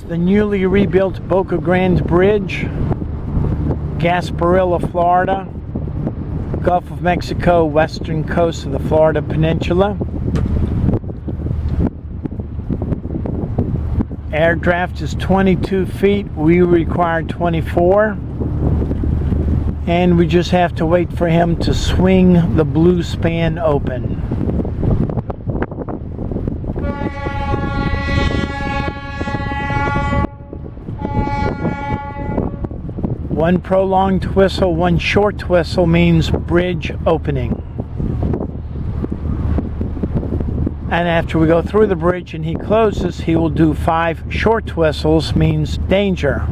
the newly rebuilt Boca Grande Bridge, Gasprilla, Florida, Gulf of Mexico, western coast of the Florida Peninsula. Air draft is 22 feet. We require 24. And we just have to wait for him to swing the blue span open. One prolonged whistle, one short whistle means bridge opening. And after we go through the bridge and he closes, he will do 5 short whistles, means danger,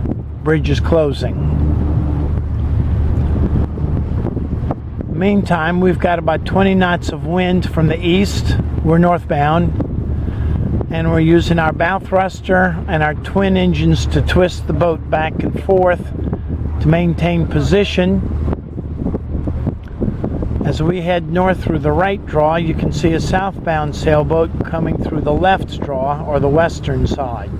bridge is closing. Meantime, we've got about 20 knots of wind from the east. We're northbound, and we're using our bow thruster and our twin engines to twist the boat back and forth to maintain position. As we head north through the right draw, you can see a southbound sailboat coming through the left draw, or the western side.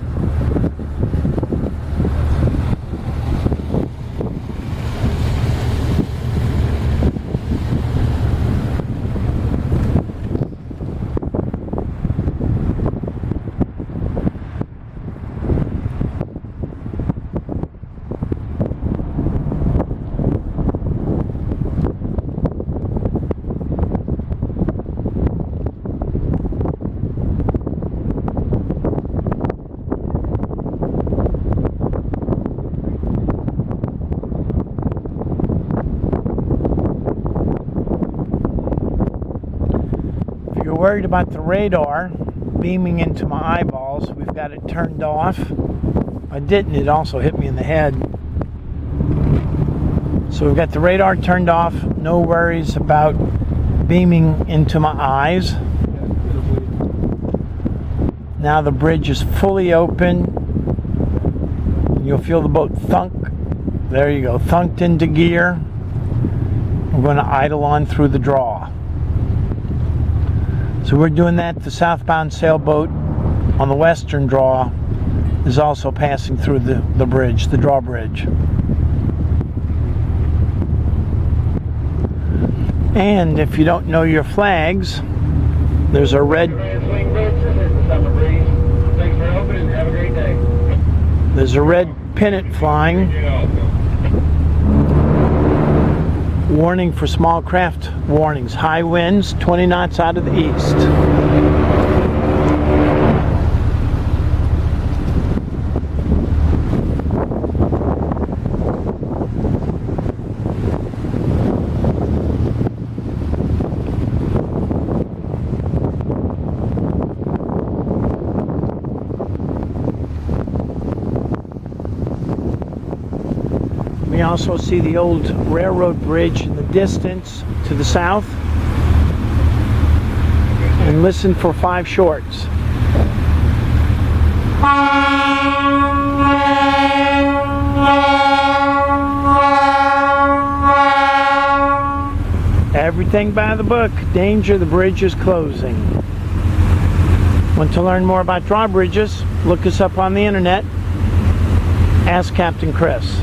Worried about the radar beaming into my eyeballs, we've got it turned off. I didn't, it also hit me in the head. So we've got the radar turned off, no worries about beaming into my eyes. Now the bridge is fully open. You'll feel the boat thunk. There you go, thunked into gear. We're going to idle on through the draw. So we're doing that. The southbound sailboat on the western draw is also passing through the bridge, the drawbridge. And if you don't know your flags, there's a red pennant flying. Warning for small craft warnings. High winds, 20 knots out of the east. We also see the old railroad bridge in the distance to the south. And listen for 5 shorts. Everything by the book. Danger, the bridge is closing. Want to learn more about drawbridges? Look us up on the internet. Ask Captain Chris.